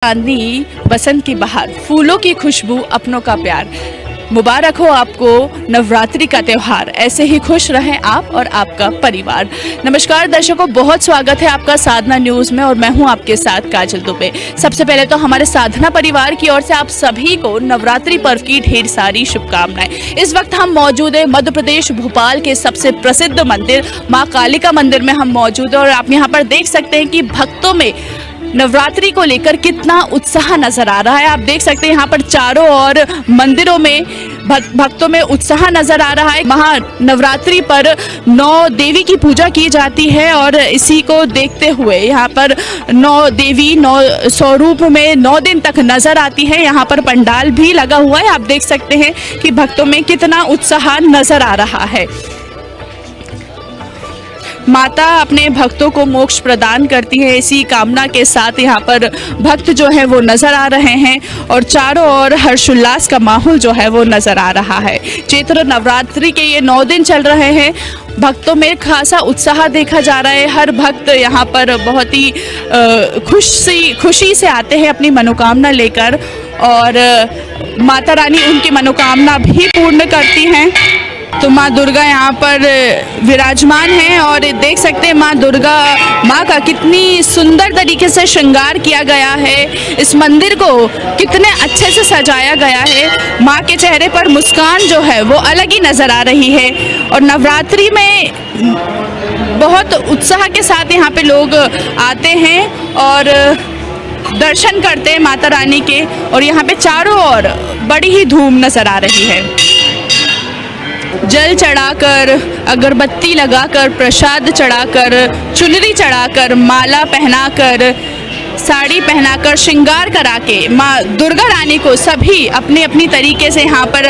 चांदनी, बसंत की बहार, फूलों की खुशबू, अपनों का प्यार। मुबारक हो आपको नवरात्रि का त्यौहार। ऐसे ही खुश रहें आप और आपका परिवार। नमस्कार दर्शकों, बहुत स्वागत है आपका साधना न्यूज़ में और मैं हूं आपके साथ काजल दुबे। सबसे पहले तो हमारे साधना परिवार की ओर से आप सभी को नवरात्रि पर्व की ढेर सारी शुभकामनाएं। इस वक्त हम मौजूद है मध्य प्रदेश भोपाल के सबसे प्रसिद्ध मंदिर माँ कालिका मंदिर में हम मौजूद हैं और आप यहाँ पर देख सकते हैं कि भक्तों में नवरात्रि को लेकर कितना उत्साह नजर आ रहा है। आप देख सकते हैं यहाँ पर चारों ओर मंदिरों में भक्तों में उत्साह नजर आ रहा है। महानवरात्रि पर 9 देवी की पूजा की जाती है और इसी को देखते हुए यहाँ पर 9 देवी 9 स्वरूप में 9 दिन तक नजर आती है। यहाँ पर पंडाल भी लगा हुआ है। आप देख सकते हैं कि भक्तों में कितना उत्साह नजर आ रहा है। माता अपने भक्तों को मोक्ष प्रदान करती है, इसी कामना के साथ यहाँ पर भक्त जो है वो नज़र आ रहे हैं और चारों ओर हर्षोल्लास का माहौल जो है वो नज़र आ रहा है। चैत्र नवरात्रि के ये 9 दिन चल रहे हैं। भक्तों में खासा उत्साह देखा जा रहा है। हर भक्त यहाँ पर बहुत ही खुशी से आते हैं अपनी मनोकामना लेकर और माता रानी उनकी मनोकामना भी पूर्ण करती हैं। तो माँ दुर्गा यहाँ पर विराजमान हैं और देख सकते हैं माँ दुर्गा माँ का कितनी सुंदर तरीके से श्रृंगार किया गया है। इस मंदिर को कितने अच्छे से सजाया गया है। माँ के चेहरे पर मुस्कान जो है वो अलग ही नज़र आ रही है और नवरात्रि में बहुत उत्साह के साथ यहाँ पे लोग आते हैं और दर्शन करते हैं माता रानी के और यहाँ पे चारों ओर बड़ी ही धूम नज़र आ रही है। जल चढ़ाकर, अगरबत्ती लगाकर, प्रसाद चढ़ाकर, चुनरी चढ़ाकर, माला पहनाकर, साड़ी पहनाकर, श्रृंगार करा के माँ दुर्गा रानी को सभी अपनी अपनी तरीके से यहाँ पर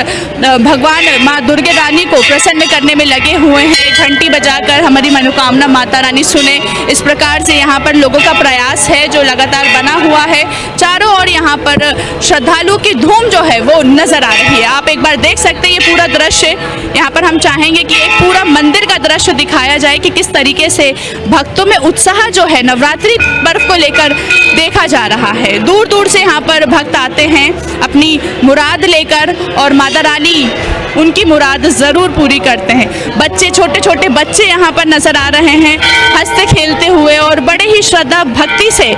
भगवान माँ दुर्गा रानी को प्रसन्न करने में लगे हुए हैं। घंटी बजाकर हमारी मनोकामना माता रानी सुने, इस प्रकार से यहाँ पर लोगों का प्रयास है जो लगातार बना हुआ है। चारों ओर यहाँ पर श्रद्धालुओं की धूम जो है वो नज़र आ रही है। आप एक बार देख सकते हैं ये पूरा दृश्य। यहाँ पर हम चाहेंगे कि एक पूरा मंदिर का दृश्य दिखाया जाए कि किस तरीके से भक्तों में उत्साह जो है नवरात्रि पर्व को लेकर देखा जा रहा है। दूर दूर से यहाँ पर भक्त आते हैं अपनी मुराद लेकर और माता रानी उनकी मुराद ज़रूर पूरी करते हैं। बच्चे, छोटे छोटे बच्चे यहाँ पर नज़र आ रहे हैं हंसते खेलते हुए और बड़े ही श्रद्धा भक्ति से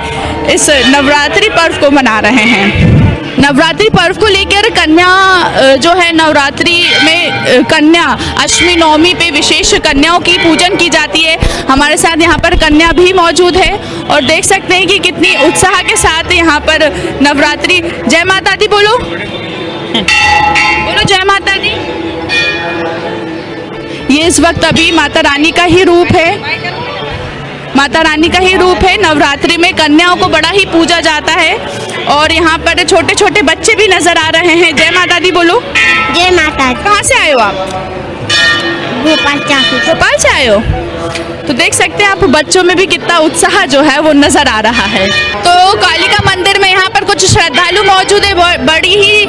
इस नवरात्रि पर्व को मना रहे हैं। नवरात्रि पर्व को लेकर कन्या जो है नवरात्रि में कन्या अष्टमी नवमी पे विशेष कन्याओं की पूजन की जाती है। हमारे साथ यहाँ पर कन्या भी मौजूद है और देख सकते हैं कि कितनी उत्साह के साथ यहाँ पर नवरात्रि। जय माता दी बोलो, बोलो जय माता दी। ये इस वक्त अभी माता रानी का ही रूप है, माता रानी का ही रूप है। नवरात्रि में कन्याओं को बड़ा ही पूजा जाता है और यहाँ पर छोटे छोटे बच्चे भी नजर आ रहे हैं। जय माता दी बोलो। जय माता दी। कहाँ से आए हो आप? भोपाल से आए हो। तो देख सकते हैं आप बच्चों में भी कितना उत्साह जो है वो नजर आ रहा है। तो कालिका मंदिर में यहाँ पर कुछ श्रद्धालु मौजूद है, बड़ी ही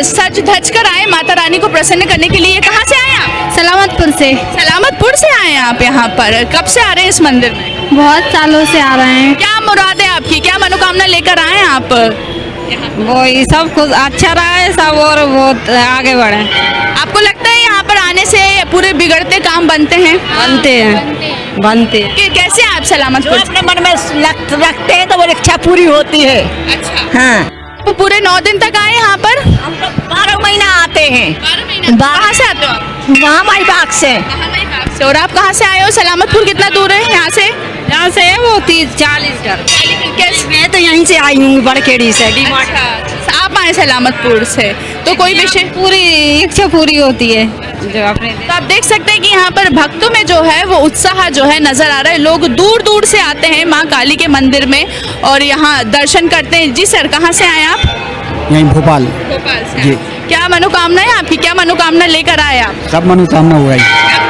सज धज कर आए माता रानी को प्रसन्न करने के लिए। कहाँ से आए आप? सलामतपुर से। सलामतपुर से आए हैं आप यहाँ पर। कब से आ रहे हैं इस मंदिर में? बहुत सालों से आ रहे हैं। क्या मुराद है आपकी, क्या मनोकामना लेकर आए हैं आप? वो ये सब कुछ अच्छा रहा है सब और बहुत आगे बढ़े। आपको लगता है यहाँ पर आने से पूरे बिगड़ते काम बनते हैं? बनते कैसे आप सलामतपुर अपने मन में रखते हैं तो वो इच्छा पूरी होती है। अच्छा, हाँ, तो पूरे 9 दिन तक आए यहाँ पर? हम लोग 12 महीना आते हैं। 12 महीना। कहाँ से आते हो आप? वहाँ माई बाग से। और आप कहाँ से आए हो? सलामतपुर कितना दूर है यहाँ से? यहाँ से है वो 30-40 घर। कैसे? मैं तो यहीं से आई हूँ बड़खेड़ी से। अच्छा, आप आए सलामतपुर से, तो कोई विशेष पूरी इच्छा पूरी होती है जो अपने। तो आप देख सकते हैं कि यहाँ पर भक्तों में जो है वो उत्साह जो है नजर आ रहा है। लोग दूर दूर से आते हैं माँ काली के मंदिर में और यहाँ दर्शन करते हैं। जी सर, कहाँ से आए आप? यहीं भोपाल। भोपाल से। जी। क्या मनोकामना है आपकी, क्या मनोकामना लेकर आए आप? सब मनोकामना हुआ है।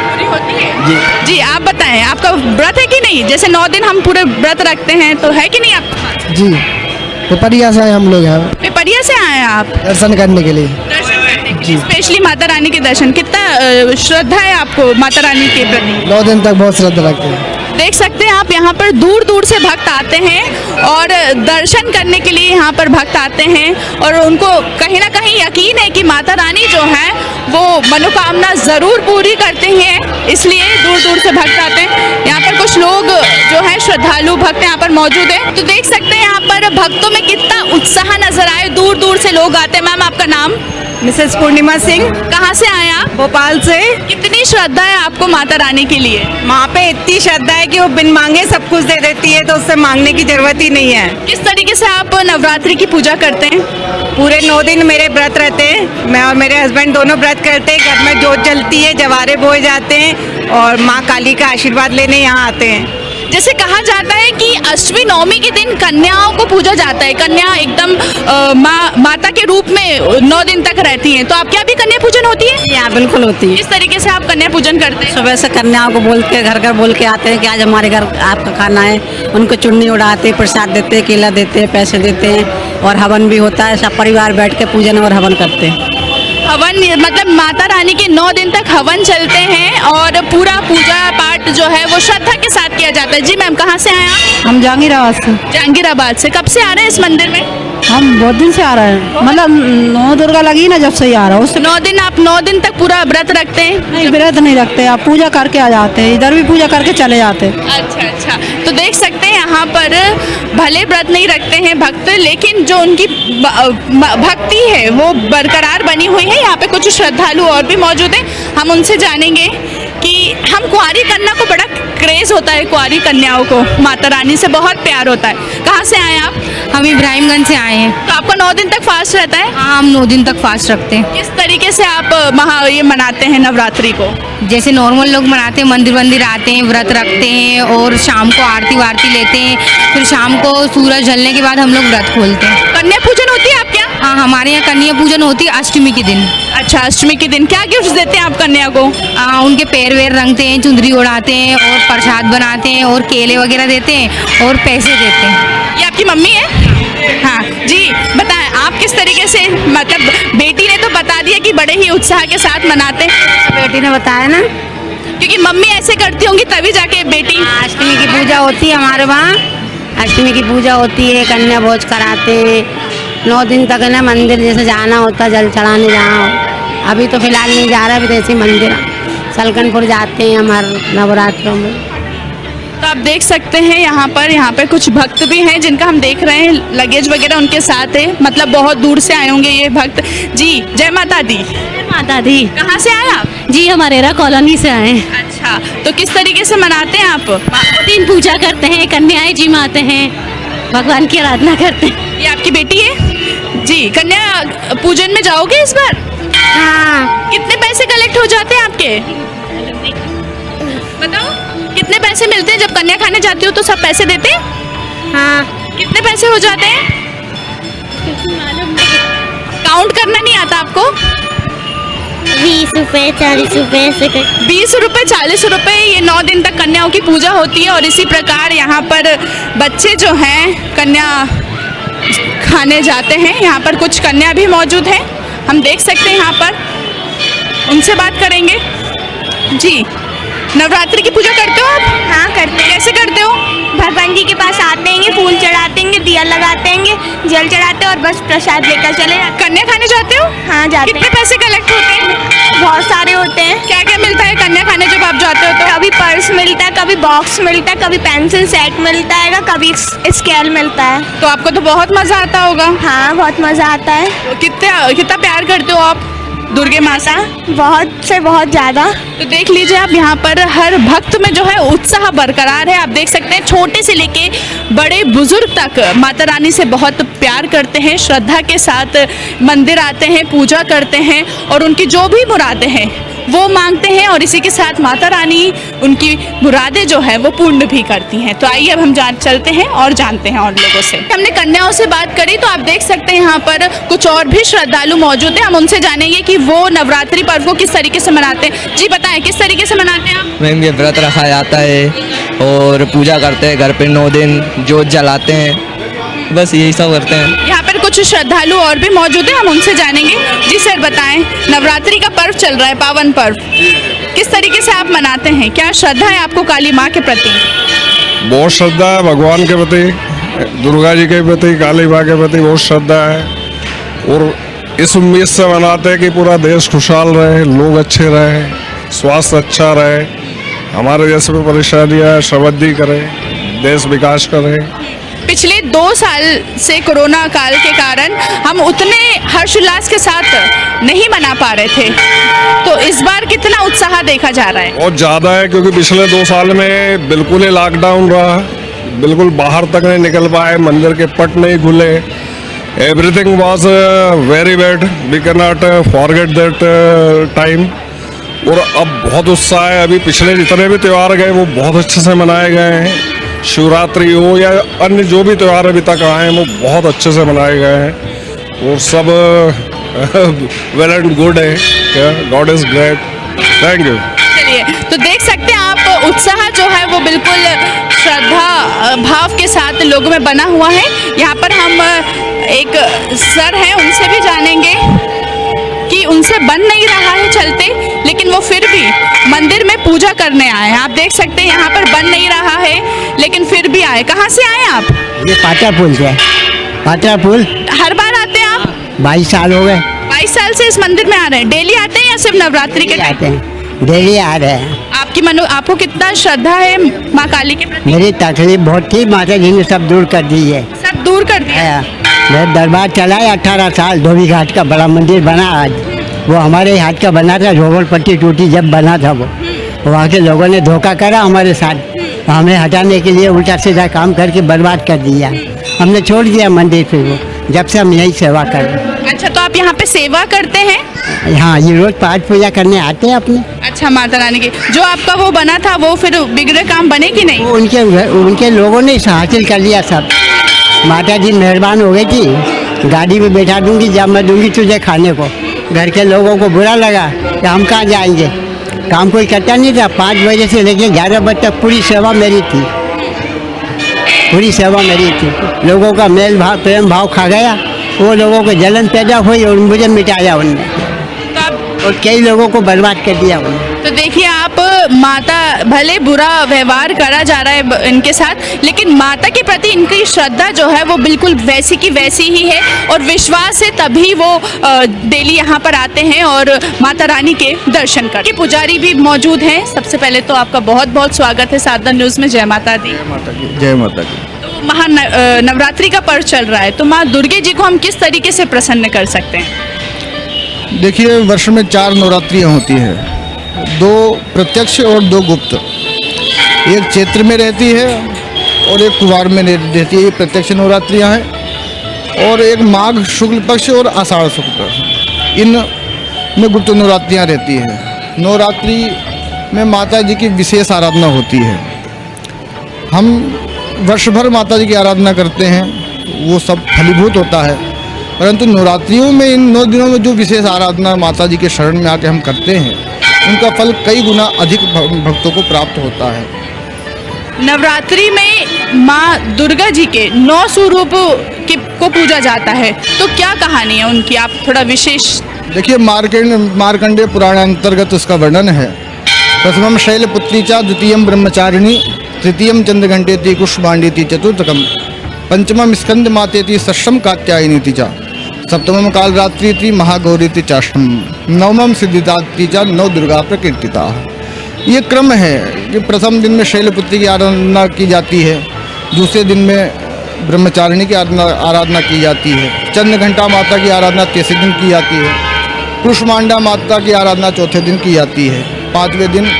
पूरी होती है? जी। जी, आप बताएं आपका व्रत है कि नहीं? जैसे 9 दिन हम पूरे व्रत रखते हैं तो है कि नहीं आपके पास? जी, पिपरिया से आए हम लोग यहाँ पिपरिया से आए हैं आप दर्शन करने के लिए। दर्शन करने के लिए स्पेशली माता रानी के दर्शन। कितना श्रद्धा है आपको माता रानी के प्रति? 9 दिन तक बहुत श्रद्धा रखते हैं। देख सकते हैं आप, यहाँ पर दूर दूर से भक्त आते हैं और दर्शन करने के लिए यहाँ पर भक्त आते हैं और उनको कहीं ना कहीं यकीन है कि माता रानी जो है वो मनोकामना ज़रूर पूरी करती हैं, इसलिए दूर दूर से भक्त आते हैं। यहाँ पर कुछ लोग जो है श्रद्धालु भक्त यहाँ पर मौजूद हैं, तो देख सकते हैं यहाँ पर भक्तों में कितना उत्साह नजर आए, दूर दूर से लोग आते हैं। मैम, आपका नाम? मिसेस पूर्णिमा सिंह, कहाँ से आए आप? भोपाल से। कितनी श्रद्धा है आपको माता रानी के लिए? वहाँ पे इतनी श्रद्धा है कि वो बिन मांगे सब कुछ दे देती है, तो उससे मांगने की जरूरत ही नहीं है। किस तरीके से आप नवरात्रि की पूजा करते हैं? पूरे 9 दिन मेरे व्रत रहते हैं, मैं और मेरे हस्बैंड दोनों व्रत करते हैं। घर में जोत जलती है, जवारे बोए जाते हैं और माँ काली का आशीर्वाद लेने यहाँ आते हैं। जैसे कहा जाता है कि अष्टमी नवमी के दिन कन्याओं को पूजा जाता है, कन्या एकदम माता के रूप में 9 दिन तक रहती हैं, तो आपके यहाँ भी कन्या पूजन होती है? यहाँ बिल्कुल होती है। किस तरीके से आप कन्या पूजन करते हैं? सुबह से कन्याओं को बोल के घर घर बोल के आते हैं कि आज हमारे घर आपका खाना है, उनको चुन्नी उड़ाते, प्रसाद देते, केला देते, पैसे देते हैं और हवन भी होता है। सब परिवार बैठ के पूजन और हवन करते हैं। हवन मतलब माता रानी के 9 दिन तक हवन चलते हैं और पूरा पूजा पाठ जो है वो श्रद्धा के साथ किया जाता है। जी मैम, कहाँ से आए आप? हम जहांगीराबाद से। जहांगीराबाद से। कब से आ रहे हैं इस मंदिर में? हम बहुत दिन से आ रहे हैं, मतलब 9 दुर्गा लगी ना जब से ही आ रहा हूँ। उससे 9 दिन। आप 9 दिन तक पूरा व्रत रखते हैं? नहीं, व्रत नहीं रखते, आप पूजा करके आ जाते हैं, इधर भी पूजा करके चले जाते हैं। अच्छा अच्छा, तो देख सकते हैं यहाँ पर भले व्रत नहीं रखते हैं भक्त, लेकिन जो उनकी भक्ति है वो बरकरार बनी हुई है। यहाँ पे कुछ श्रद्धालु और भी मौजूद हैं, हम उनसे जानेंगे कि हम कुंवारी कन्या को बड़ा क्रेज होता है, कुंवारी कन्याओं को माता रानी से बहुत प्यार होता है। कहाँ से आए आप? हम इब्राहिमगंज से आए हैं। तो आपका 9 दिन तक फास्ट रहता है? हाँ, हम 9 दिन तक फास्ट रखते हैं। किस तरीके से आप ये मनाते हैं नवरात्रि को? जैसे नॉर्मल लोग मनाते हैं, मंदिर आते हैं, व्रत रखते हैं और शाम को आरती वारती लेते हैं, फिर शाम को सूरज ढलने के बाद हम लोग व्रत खोलते हैं। कन्या पूजन होती है आपके यहाँ? हाँ, हमारे यहाँ कन्या पूजन होती है अष्टमी के दिन। अच्छा, अष्टमी के दिन क्या गिफ्ट देते हैं आप कन्या को? उनके पैर वेर रंगते हैं, चुंदरी उड़ाते हैं और प्रसाद बनाते हैं और केले वगैरह देते हैं और पैसे देते हैं। ये आपकी मम्मी है? हाँ जी, बताएं आप किस तरीके से, मतलब बेटी ने तो बता दिया कि बड़े ही उत्साह के साथ मनाते हैं। बेटी ने बताया ना, क्योंकि मम्मी ऐसे करती होंगी तभी जाके बेटी। अष्टमी की पूजा होती है हमारे वहाँ, अष्टमी की पूजा होती है, कन्या भोज कराते हैं। 9 दिन तक है ना मंदिर जैसे जाना होता है, जल चढ़ाने जाओ। अभी तो फिलहाल नहीं जा रहा, अभी जैसे मंदिर सलकनपुर जाते हैं हमारे नवरात्रों में। तो आप देख सकते हैं यहाँ पर कुछ भक्त भी हैं जिनका हम देख रहे हैं लगेज वगैरह उनके साथ है, मतलब बहुत दूर से आए होंगे ये भक्त। जी जय माता दी। माता दी। कहाँ से आए आप? जी, हम अरेरा कॉलोनी से आए हैं। अच्छा, तो किस तरीके से मनाते हैं आप? 9 दिन पूजा करते हैं, कन्याएं जिमाते हैं, भगवान की आराधना करते हैं। ये आपकी बेटी है? जी, कन्या पूजन में जाओगे इस बार? हाँ। कितने पैसे कलेक्ट हो जाते हैं आपके? बताओ, कितने पैसे मिलते हैं जब कन्या खाने जाती हो? तो सब पैसे देते हैं? हाँ। कितने पैसे हो जाते हैं? काउंट करना नहीं आता आपको? 20 रुपए 40 रुपए ऐसे 20 रुपए 40 रुपए। ये 9 दिन तक कन्याओं की पूजा होती है और इसी प्रकार यहाँ पर बच्चे जो हैं कन्या खाने जाते हैं। यहाँ पर कुछ कन्या भी मौजूद हैं, हम देख सकते हैं यहाँ पर, उनसे बात करेंगे। जी, नवरात्रि की पूजा करते हो आप? हाँ करते हैं। कैसे करते हो? भगवान जी के पास आते हैं, फूल चढ़ाते हैं, दिया लगाते हैं, जल चढ़ाते हैं और बस प्रसाद लेकर चले जाते हैं। कन्या खाने जाते हो? हाँ जाते कितने हैं। पैसे कलेक्ट होते हैं? बहुत सारे होते हैं। क्या क्या मिलता है कन्या खाने जब आप जाते हो तो? कभी पर्स मिलता है, कभी बॉक्स मिलता है, कभी पेंसिल सेट मिलता है, कभी स्केल मिलता है। तो आपको तो बहुत मजा आता होगा। हाँ बहुत मज़ा आता है। तो कितना प्यार करते हो आप दुर्गे माता? बहुत से बहुत ज़्यादा। तो देख लीजिए आप, यहाँ पर हर भक्त में जो है उत्साह बरकरार है। आप देख सकते हैं छोटे से लेके बड़े बुजुर्ग तक माता रानी से बहुत प्यार करते हैं, श्रद्धा के साथ मंदिर आते हैं, पूजा करते हैं और उनकी जो भी मुरादें हैं वो मांगते हैं और इसी के साथ माता रानी उनकी मुरादें जो है वो पूर्ण भी करती हैं। तो आइए अब हम चलते हैं और जानते हैं और लोगों से। हमने कन्याओं से बात करी तो आप देख सकते हैं यहाँ पर कुछ और भी श्रद्धालु मौजूद हैं, हम उनसे जानेंगे कि वो नवरात्रि पर्व को किस तरीके से मनाते हैं। जी बताएं, किस तरीके से मनाते हैं आप? मैम, ये व्रत रखा जाता है और पूजा करते हैं, घर पे 9 दिन जोत जलाते हैं, बस यही सब करते हैं। यहाँ पर कुछ श्रद्धालु और भी मौजूद हैं, हम उनसे जानेंगे। जी सर बताएं, नवरात्रि का पर्व चल रहा है, पावन पर्व, किस तरीके से आप मनाते हैं? क्या श्रद्धा है आपको काली माँ के प्रति? बहुत श्रद्धा है भगवान के प्रति, दुर्गा जी के प्रति, काली माँ के प्रति बहुत श्रद्धा है। और इस उम्मीद से मनाते हैं कि पूरा देश खुशहाल रहे, लोग अच्छे रहे, स्वास्थ्य अच्छा रहे, हमारे जैसे भी परेशानियाँ समृद्धि करे, देश विकास करे। पिछले 2 साल से कोरोना काल के कारण हम उतने हर्षोल्लास के साथ नहीं मना पा रहे थे, तो इस बार कितना उत्साह देखा जा रहा है? बहुत ज़्यादा है, क्योंकि पिछले 2 साल में बिल्कुल ही लॉकडाउन रहा, बिल्कुल बाहर तक नहीं निकल पाए, मंदिर के पट नहीं खुले, everything was very bad, we can not forget that time. और अब बहुत उत्साह है, अभी पिछले जितने भी त्यौहार गए वो बहुत अच्छे से मनाए गए हैं, शिवरात्रि हो या अन्य जो भी त्यौहार अभी तक आए हैं वो बहुत अच्छे से मनाए गए हैं, और सब वेल एंड गुड है, God is great, thank you. चलिए, तो देख सकते हैं आप उत्साह जो है वो बिल्कुल श्रद्धा भाव के साथ लोगों में बना हुआ है। यहाँ पर हम एक सर हैं, उनसे भी जानेंगे कि उनसे बन नहीं रहा है चलते, लेकिन वो फिर भी मंदिर में पूजा करने आए हैं। आप देख सकते हैं यहाँ पर बन नहीं रहा है, लेकिन फिर भी आए। कहाँ से आए आप? ये पाटा पुल से, पाटा पुल। हर बार आते हैं आप? 22 साल हो गए। 22 साल से इस मंदिर में आ रहे हैं। डेली आते हैं या सिर्फ नवरात्रि के टाइम? आते हैं, डेली आ रहे हैं। आपको कितना श्रद्धा है माँ काली के प्रति? मेरी तकलीफ बहुत थी, माता जी ने सब दूर कर दी है। सब दूर कर दिया। मेरा दरबार चला है 18 साल, धोबी घाट का बड़ा मंदिर बना आज, वो हमारे हाथ का बना था, झोपड़पट्टी टूटी जब बना था वो, वहाँ के लोगों ने धोखा करा हमारे साथ, हमें हटाने के लिए उल्टा सीधा काम करके बर्बाद कर दिया। हमने छोड़ दिया मंदिर फिर वो, जब से हम यही सेवा कर रहे हैं। अच्छा, तो आप यहाँ पे सेवा करते हैं? हाँ, ये रोज पाठ पूजा करने आते हैं अपने। अच्छा, माता रानी की जो आपका वो बना था वो फिर बिगड़े काम बने कि नहीं? वो उनके लोगों ने हासिल कर लिया सब। माता जी मेहरबान हो गई थी, गाड़ी में बैठा दूंगी जब मैं दूंगी तुझे खाने को। घर के लोगों को बुरा लगा कि हम कहाँ जाएंगे, काम कोई करता नहीं था। 5 बजे से लेकर 11 बजे तक पूरी सेवा मेरी थी, पूरी सेवा मेरी थी। लोगों का मेल भाव प्रेम भाव खा गया, वो लोगों को जलन पैदा हुई और मुझे मिटाया उनने, तो आप और कई लोगों को बर्बाद कर दिया उन्होंने। तो देखिए, आप माता भले बुरा व्यवहार करा जा रहा है इनके साथ, लेकिन माता के प्रति इनकी श्रद्धा जो है वो बिल्कुल वैसी की वैसी ही है, और विश्वास है तभी वो डेली यहाँ पर आते हैं और माता रानी के दर्शन करते हैं। पुजारी भी मौजूद हैं। सबसे पहले तो आपका बहुत बहुत स्वागत है साधना न्यूज़ में। जय माता दी। जय माता की। तो नवरात्रि का पर्व चल रहा है, तो माँ दुर्गे जी को हम किस तरीके से प्रसन्न कर सकते हैं? देखिए, वर्ष में 4 नवरात्रियाँ होती है, 2 प्रत्यक्ष और 2 गुप्त। एक चैत्र में रहती है और एक कुवार में रहती है, ये प्रत्यक्ष नवरात्रियाँ हैं। और एक माघ शुक्ल पक्ष और आषाढ़ शुक्ल पक्ष, इन में गुप्त नवरात्रियाँ रहती है। नवरात्रि में माता जी की विशेष आराधना होती है। हम वर्ष भर माता जी की आराधना करते हैं, वो सब फलीभूत होता है, परंतु नवरात्रियों में इन 9 दिनों में जो विशेष आराधना माता जी के शरण में आके हम करते हैं, उनका फल कई गुना अधिक भक्तों को प्राप्त होता है। नवरात्रि में माँ दुर्गा जी के 9 स्वरूप को पूजा जाता है, तो क्या कहानी है उनकी? आप थोड़ा विशेष। देखिए, मार्कंडेय पुराण अंतर्गत उसका वर्णन है। प्रथमम शैलपुत्री चा, द्वितीयम ब्रह्मचारिणी, तृतीयम चंद्रघंटेति, कुष्मांडेति, चतुर्थकम पंचमम स्कंद मातेति, षष्ठम कात्यायनीति चा, सप्तमम कालरात्रि, महागौरीति चाष्टम, नवमम सिद्धिदात्री चा, 9 दुर्गा प्रकीर्तिता। ये क्रम है कि प्रथम दिन में शैलपुत्री की आराधना की जाती है, दूसरे दिन में ब्रह्मचारिणी की आराधना की जाती है, चंद्रघंटा माता की आराधना तीसरे दिन की जाती है, कुष्मांडा माता की आराधना चौथे दिन की जाती है, 5वें दिन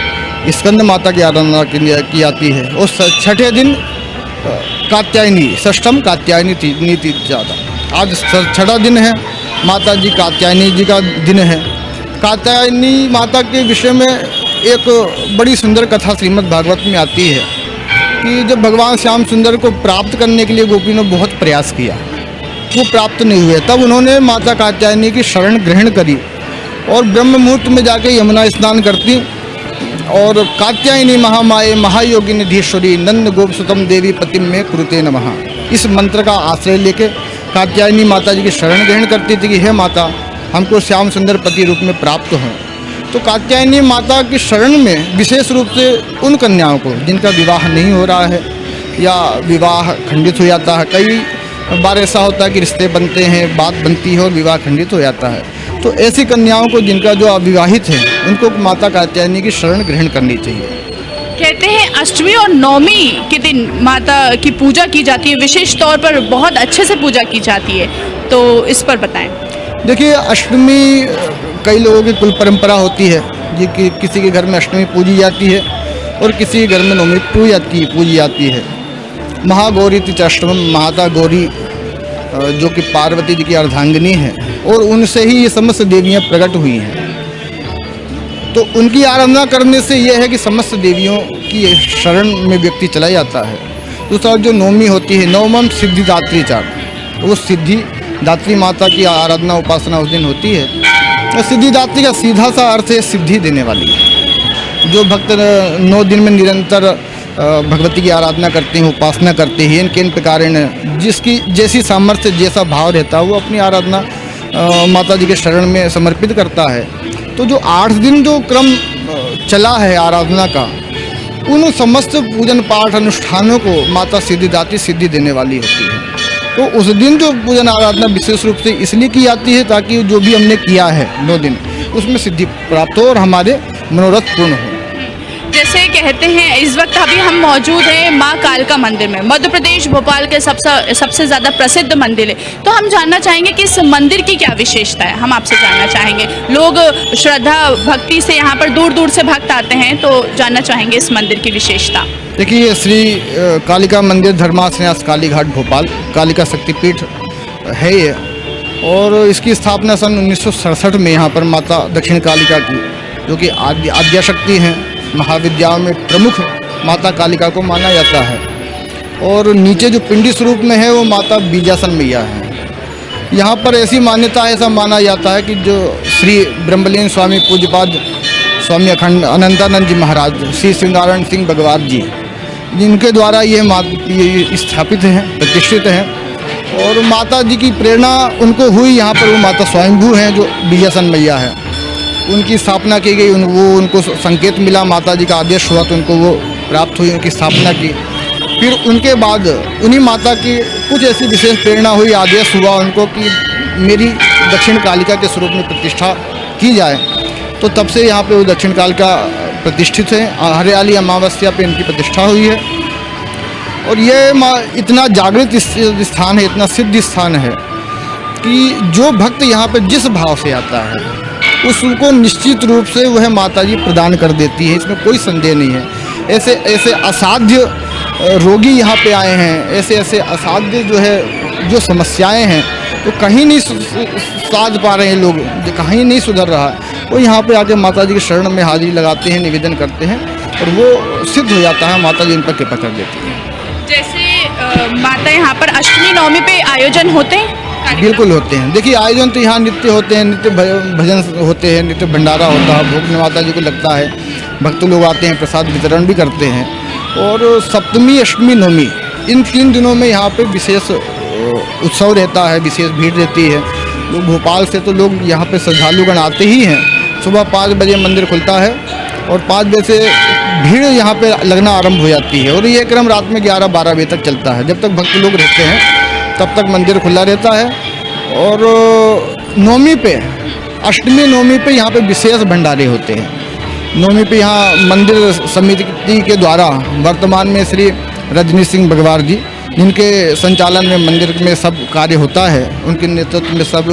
स्कंद माता की आराधना की जाती है, और 6ठे दिन कात्यायनी, षष्ठम कात्यायनी नीति ज़्यादा। आज 6ठा दिन है, माता जी कात्यायनी जी का दिन है। कात्यायनी माता के विषय में एक बड़ी सुंदर कथा श्रीमद् भागवत में आती है कि जब भगवान श्याम सुंदर को प्राप्त करने के लिए गोपी ने बहुत प्रयास किया, वो प्राप्त नहीं हुए, तब उन्होंने माता कात्यायनी की शरण ग्रहण करी और ब्रह्म मुहूर्त में जाके यमुना स्नान करती और कात्यायनी महामाये महायोगिनी धीश्वरी नंद गोप सुतम देवी पतिम में कुरुते नमः, इस मंत्र का आश्रय लेके कात्यायनी माता जी की शरण ग्रहण करती थी कि हे माता, हमको श्याम सुंदर पति रूप में प्राप्त हो। तो कात्यायनी माता की शरण में विशेष रूप से उन कन्याओं को जिनका विवाह नहीं हो रहा है या विवाह खंडित हो जाता है, कई बार ऐसा होता है कि रिश्ते बनते हैं, बात बनती है और विवाह खंडित हो जाता है, तो ऐसी कन्याओं को जिनका जो अविवाहित है उनको माता कात्यायनी की शरण ग्रहण करनी चाहिए। कहते हैं अष्टमी और नवमी के दिन माता की पूजा की जाती है, विशेष तौर पर बहुत अच्छे से पूजा की जाती है, तो इस पर बताएं। देखिए, अष्टमी कई लोगों की कुल परंपरा होती है जी कि किसी के घर में अष्टमी पूजी जाती है और किसी के घर में नवमी पूजी जाती है। महागौरी तिथि माता गौरी जो कि पार्वती जी की अर्धांगिनी है और उनसे ही ये समस्त देवियां प्रकट हुई हैं, तो उनकी आराधना करने से यह है कि समस्त देवियों की शरण में व्यक्ति चला जाता है। दूसरा जो नवमी होती है, नवमम सिद्धिदात्री चार, वो सिद्धिदात्री माता की आराधना उपासना उस दिन होती है। तो सिद्धिदात्री का सीधा सा अर्थ है सिद्धि देने वाली। जो भक्त 9 दिन में निरंतर भगवती की आराधना करते हैं, उपासना करते हैं, किन प्रकार जिसकी जैसी सामर्थ्य जैसा भाव रहता है वो अपनी आराधना माता जी के शरण में समर्पित करता है। तो जो 8 दिन जो क्रम चला है आराधना का, उन समस्त पूजन पाठ अनुष्ठानों को माता सिद्धिदात्री सिद्धि देने वाली होती है। तो उस दिन जो पूजन आराधना विशेष रूप से इसलिए की जाती है ताकि जो भी हमने किया है 9 दिन उसमें सिद्धि प्राप्त हो और हमारे मनोरथ पूर्ण हो। जैसे कहते हैं, इस वक्त अभी हम मौजूद हैं माँ कालका मंदिर में, मध्य प्रदेश भोपाल के सबसे ज़्यादा प्रसिद्ध मंदिर है। तो हम जानना चाहेंगे कि इस मंदिर की क्या विशेषता है, हम आपसे जानना चाहेंगे। लोग श्रद्धा भक्ति से यहाँ पर दूर दूर से भक्त आते हैं, तो जानना चाहेंगे इस मंदिर की विशेषता। देखिए, श्री कालिका मंदिर धर्मासन्यास कालीघाट भोपाल कालिका शक्तिपीठ है ये, और इसकी स्थापना सन 1967 में यहाँ पर माता दक्षिण कालिका की, जो कि आद्याशक्ति हैं, महाविद्याओं में प्रमुख माता कालिका को माना जाता है। और नीचे जो पिंडी स्वरूप में है वो माता बीजासन मैया है। यहाँ पर ऐसी मान्यता है, ऐसा माना जाता है कि जो श्री ब्रह्मलीन स्वामी पूज्यपाद स्वामी अखंड अनंतानंद जी महाराज, श्री श्रृंगारण सिंह भगवान जी, जिनके द्वारा ये स्थापित हैं, प्रतिष्ठित हैं, और माता जी की प्रेरणा उनको हुई। यहाँ पर वो माता स्वयंभू हैं जो बीजासन मैया है, उनकी स्थापना की गई। वो उनको संकेत मिला, माता जी का आदेश हुआ तो उनको वो प्राप्त हुई, उनकी स्थापना की। फिर उनके बाद उन्हीं माता की कुछ ऐसी विशेष प्रेरणा हुई, आदेश हुआ उनको कि मेरी दक्षिण कालिका के स्वरूप में प्रतिष्ठा की जाए। तो तब से यहाँ पे वो दक्षिण कालिका प्रतिष्ठित है। हरियाली अमावस्या पे इनकी प्रतिष्ठा हुई है। और ये इतना जागृत स्थान है, इतना सिद्ध स्थान है कि जो भक्त यहाँ पे जिस भाव से आता है उसको निश्चित रूप से वह माता जी प्रदान कर देती है, इसमें कोई संदेह नहीं है। ऐसे ऐसे असाध्य रोगी यहाँ पे आए हैं, ऐसे ऐसे असाध्य जो समस्याएं हैं तो कहीं नहीं साध पा रहे हैं लोग, जो कहीं नहीं सुधर रहा है, वो यहाँ पे आके माता जी के शरण में हाजिरी लगाते हैं, निवेदन करते हैं और वो सिद्ध हो जाता है, माता जी उन पर कृपा कर देती है। जैसे माता यहाँ पर अष्टमी नवमी पे आयोजन होते हैं? बिल्कुल होते हैं। देखिए, आयोजन तो यहाँ नित्य होते हैं, नित्य भजन होते हैं, नित्य भंडारा होता है, भोग माता जी को लगता है, भक्त लोग आते हैं, प्रसाद वितरण भी करते हैं। और सप्तमी अष्टमी नवमी इन 3 दिनों में यहाँ पे विशेष उत्सव रहता है, विशेष भीड़ रहती है। लोग भोपाल से तो लोग यहाँ पे श्रद्धालुगण आते ही हैं। सुबह 5 बजे मंदिर खुलता है और 5 बजे से भीड़ यहाँ पे लगना आरंभ हो जाती है और ये क्रम रात में 11-12 बजे तक चलता है। जब तक भक्त लोग रहते हैं तब तक मंदिर खुला रहता है। और नवमी पे, अष्टमी नवमी पे यहाँ पे विशेष भंडारे होते हैं। नवमी पे यहाँ मंदिर समिति के द्वारा वर्तमान में श्री रजनी सिंह भगवान जी, जिनके संचालन में मंदिर में सब कार्य होता है, उनके नेतृत्व में सब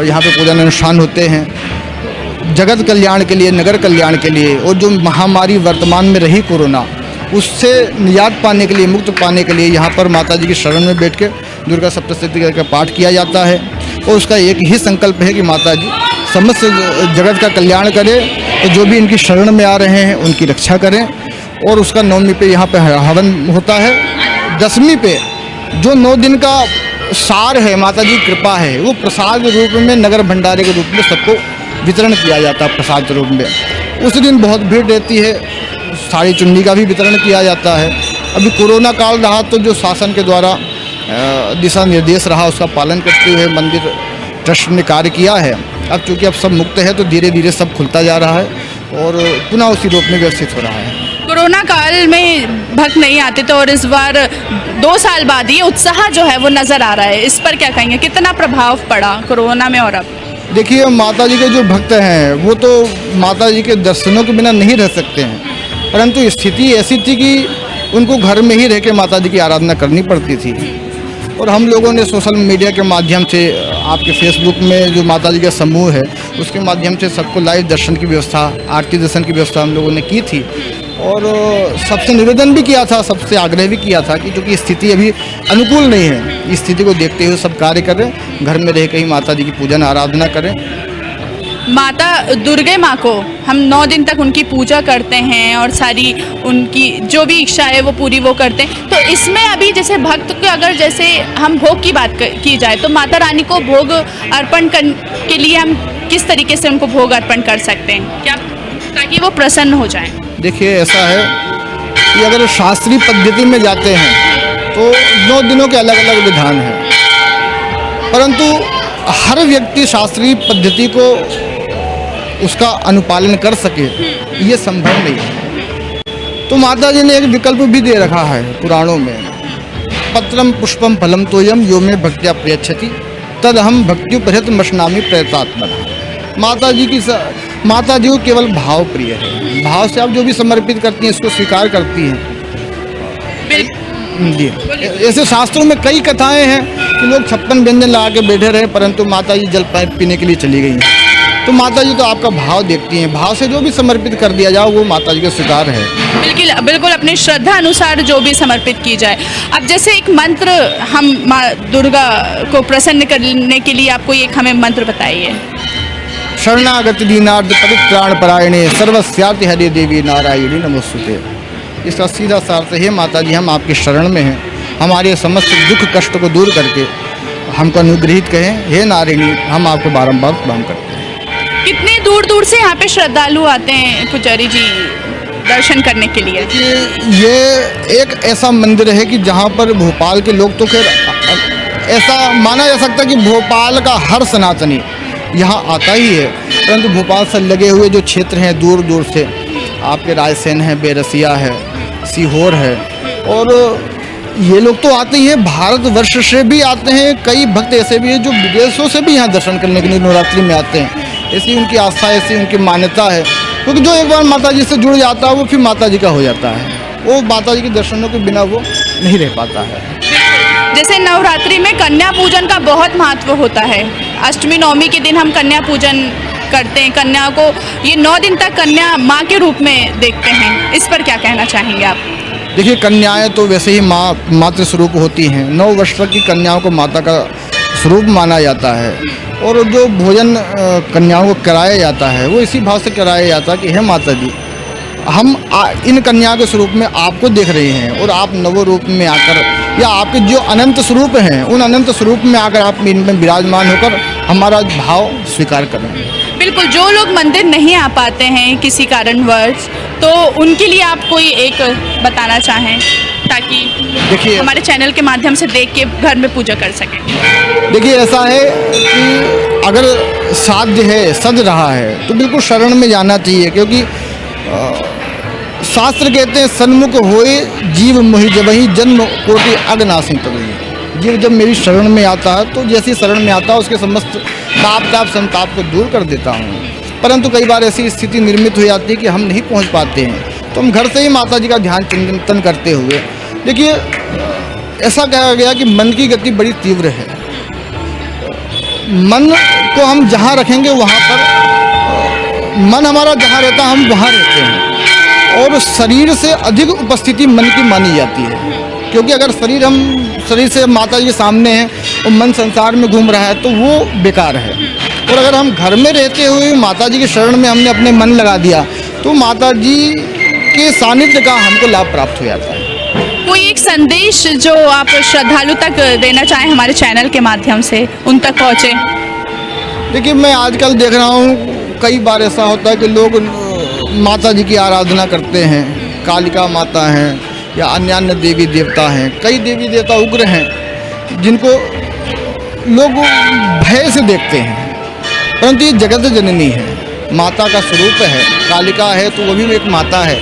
यहाँ पे पूजन अनुष्ठान होते हैं जगत कल्याण के लिए, नगर कल्याण के लिए। और जो महामारी वर्तमान में रही कोरोना, उससे निजात पाने के लिए, मुक्त पाने के लिए यहाँ पर माता जी की शरण में बैठ के दुर्गा सप्तशती का पाठ किया जाता है। और उसका एक ही संकल्प है कि माता जी समस्त जगत का कल्याण करें और जो भी इनकी शरण में आ रहे हैं उनकी रक्षा करें। और उसका नवमी पे यहाँ पे हवन होता है। 10वीं पे जो 9 दिन का सार है, माता जी कृपा है, वो प्रसाद रूप में, नगर भंडारे के रूप में सबको वितरण किया जाता है प्रसाद रूप में। उस दिन बहुत भीड़ रहती है, साड़ी चुन्नी का भी वितरण किया जाता है। अभी कोरोना काल रहा तो जो शासन के द्वारा दिशा निर्देश रहा उसका पालन करते हुए मंदिर ट्रस्ट ने कार्य किया है। अब चूँकि अब सब मुक्त है तो धीरे धीरे सब खुलता जा रहा है और पुनः उसी रूप में व्यवस्थित हो रहा है। कोरोना काल में भक्त नहीं आते थे और इस बार 2 साल बाद ये उत्साह जो है वो नज़र आ रहा है, इस पर क्या कहेंगे, कितना प्रभाव पड़ा कोरोना में और अब? देखिए, माता जी के जो भक्त हैं वो तो माता जी के दर्शनों के बिना नहीं रह सकते हैं, परंतु स्थिति ऐसी थी कि उनको घर में ही रह के माता जी की आराधना करनी पड़ती थी। और हम लोगों ने सोशल मीडिया के माध्यम से, आपके फेसबुक में जो माता जी का समूह है उसके माध्यम से सबको लाइव दर्शन की व्यवस्था, आरती दर्शन की व्यवस्था हम लोगों ने की थी और सबसे निवेदन भी किया था, सबसे आग्रह भी किया था कि क्योंकि स्थिति अभी अनुकूल नहीं है, इस स्थिति को देखते हुए सब कार्य करें, घर में रह के ही माता जी की पूजन आराधना करें। माता दुर्गे माँ को हम 9 दिन तक उनकी पूजा करते हैं और सारी उनकी जो भी इच्छा है वो पूरी वो करते हैं। तो इसमें अभी जैसे भक्त को अगर जैसे हम भोग की बात की जाए तो माता रानी को भोग अर्पण के लिए हम किस तरीके से उनको भोग अर्पण कर सकते हैं क्या, ताकि वो प्रसन्न हो जाएं? देखिए, ऐसा है कि अगर शास्त्रीय पद्धति में जाते हैं तो 9 दिनों के अलग अलग विधान हैं, परंतु हर व्यक्ति शास्त्रीय पद्धति को उसका अनुपालन कर सके ये संभव नहीं है। तो माता जी ने एक विकल्प भी दे रखा है पुराणों में, पत्रम पुष्पम फलम तोयम यो में भक्त्या प्रयच्छति तद हम भक्त्युपहृत मशनामी प्रयतात्मना। माता जी को केवल भाव प्रिय है, भाव से आप जो भी समर्पित करती हैं उसको स्वीकार करती हैं जी। ऐसे शास्त्रों में कई कथाएं हैं कि लोग 56 व्यंजन लगा के बैठे रहे परंतु माता जी जल पीने के लिए चली गई हैं। तो माता जी तो आपका भाव देखती हैं, भाव से जो भी समर्पित कर दिया जाओ वो माता जी का स्वीकार है। बिल्कुल अपनी श्रद्धा अनुसार जो भी समर्पित की जाए। अब जैसे एक मंत्र हम माँ दुर्गा को प्रसन्न करने के लिए आपको एक हमें मंत्र बताइए। शरणागति दीनार्थ परित्राण परायणे सर्वस्यार्ति हरे देवी नारायणी नमोस्तुते। इसका सीधा सार्थ है, माता जी हम आपके शरण में हैं, हमारे समस्त दुख कष्ट को दूर करके हमको अनुग्रहित कहें, हे नारायणी हम आपको बारंबार प्रणाम करते हैं। कितने दूर दूर से यहाँ पे श्रद्धालु आते हैं पुजारी जी दर्शन करने के लिए? ये एक ऐसा मंदिर है कि जहाँ पर भोपाल के लोग तो खैर ऐसा माना जा सकता है कि भोपाल का हर सनातनी यहाँ आता ही है, परंतु भोपाल से लगे हुए जो क्षेत्र हैं दूर दूर से, आपके रायसेन है, बेरसिया है, सीहोर है, और ये लोग तो आते ही हैं, भारतवर्ष से भी आते हैं। कई भक्त ऐसे भी हैं जो विदेशों से भी यहाँ दर्शन करने के लिए नवरात्रि में आते हैं। ऐसी उनकी आस्था, ऐसी उनकी मान्यता है, क्योंकि जो एक बार माता जी से जुड़ जाता है वो फिर माता जी का हो जाता है, वो माता जी के दर्शनों के बिना वो नहीं रह पाता है। जैसे नवरात्रि में कन्या पूजन का बहुत महत्व होता है, अष्टमी नवमी के दिन हम कन्या पूजन करते हैं, कन्या को ये 9 दिन तक कन्या माँ के रूप में देखते हैं, इस पर क्या कहना चाहेंगे आप? देखिए, कन्याएं तो वैसे ही मातृ स्वरूप होती हैं, 9 वर्ष तक की कन्याओं को माता का स्वरूप माना जाता है, और जो भोजन कन्याओं को कराया जाता है वो इसी भाव से कराया जाता है कि हे माता जी हम इन कन्याओं के स्वरूप में आपको देख रहे हैं और आप नव रूप में आकर या आपके जो अनंत स्वरूप हैं उन अनंत स्वरूप में आकर आप इनमें विराजमान होकर हमारा भाव स्वीकार करें। बिल्कुल, जो लोग मंदिर नहीं आ पाते हैं किसी कारणवश, तो उनके लिए आप कोई एक बताना चाहें ताकि देखिए हमारे चैनल के माध्यम से देख के घर में पूजा कर सकें? देखिए, ऐसा है कि अगर साध्य है, सज रहा है तो बिल्कुल शरण में जाना चाहिए, क्योंकि शास्त्र कहते हैं सन्मुख होए जीव मोहि जबहि जन्म कोटि अगनासी तबहि। जीव जब मेरी शरण में आता है तो जैसी शरण में आता है उसके समस्त ताप संताप को दूर कर देता हूँ, परंतु कई बार ऐसी स्थिति निर्मित हो जाती है कि हम नहीं पहुँच पाते हैं, तो हम घर से ही माता जी का ध्यान चिंतन करते हुए, देखिए ऐसा कहा गया कि मन की गति बड़ी तीव्र है, मन को हम जहाँ रखेंगे वहाँ पर, मन हमारा जहाँ रहता है हम वहाँ रहते हैं, और शरीर से अधिक उपस्थिति मन की मानी जाती है, क्योंकि अगर शरीर से माता जी के सामने है और मन संसार में घूम रहा है तो वो बेकार है, और अगर हम घर में रहते हुए माता जी के शरण में हमने अपने मन लगा दिया तो माता जी के सानिध्य का हमको लाभ प्राप्त हो जाता है। कोई एक संदेश जो आप श्रद्धालु तक देना चाहें हमारे चैनल के माध्यम से उन तक पहुँचे? देखिए, मैं आजकल देख रहा हूँ कई बार ऐसा होता है कि लोग माता जी की आराधना करते हैं, कालिका माता हैं या अन्य देवी देवता हैं, कई देवी देवता उग्र हैं जिनको लोग भय से देखते हैं, परंतु ये जगत जननी है, माता का स्वरूप है, कालिका है तो वो भी एक माता है।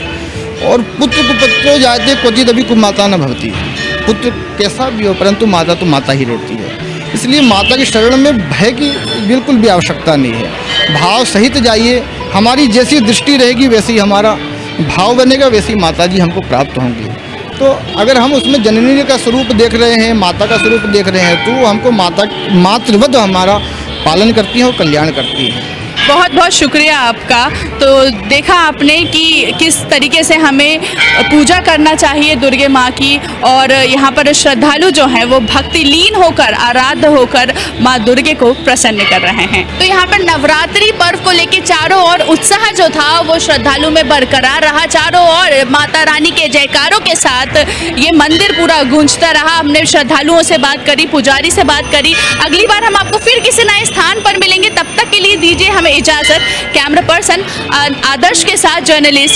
और पुत्र कुपुत्रो जायते क्वचित अभी कुमाता न भवती, पुत्र कैसा भी हो परंतु माता तो माता ही रहती है। इसलिए माता की शरण में भय की बिल्कुल भी आवश्यकता नहीं है, भाव सहित जाइए। हमारी जैसी दृष्टि रहेगी वैसे ही हमारा भाव बनेगा, वैसी माता जी हमको प्राप्त होंगी। तो अगर हम उसमें जननी का स्वरूप देख रहे हैं, माता का स्वरूप देख रहे हैं, तो हमको मातृवत हमारा पालन करती है और कल्याण करती है। बहुत बहुत शुक्रिया आपका। तो देखा आपने कि किस तरीके से हमें पूजा करना चाहिए दुर्गे माँ की, और यहाँ पर श्रद्धालु जो हैं वो भक्ति लीन होकर, आराध्य होकर माँ दुर्गे को प्रसन्न कर रहे हैं। तो यहाँ पर नवरात्रि पर्व को लेकर चारों ओर उत्साह जो था वो श्रद्धालु में बरकरार रहा। चारों ओर माता रानी के जयकारों के साथ ये मंदिर पूरा गूंजता रहा। हमने श्रद्धालुओं से बात करी, पुजारी से बात करी। अगली बार हम आपको फिर किसी नए स्थान पर मिलेंगे, तब तक के लिए दीजिए हमें इजाज़त। कैमरा पर्सन आदर्श के साथ जर्नलिस्ट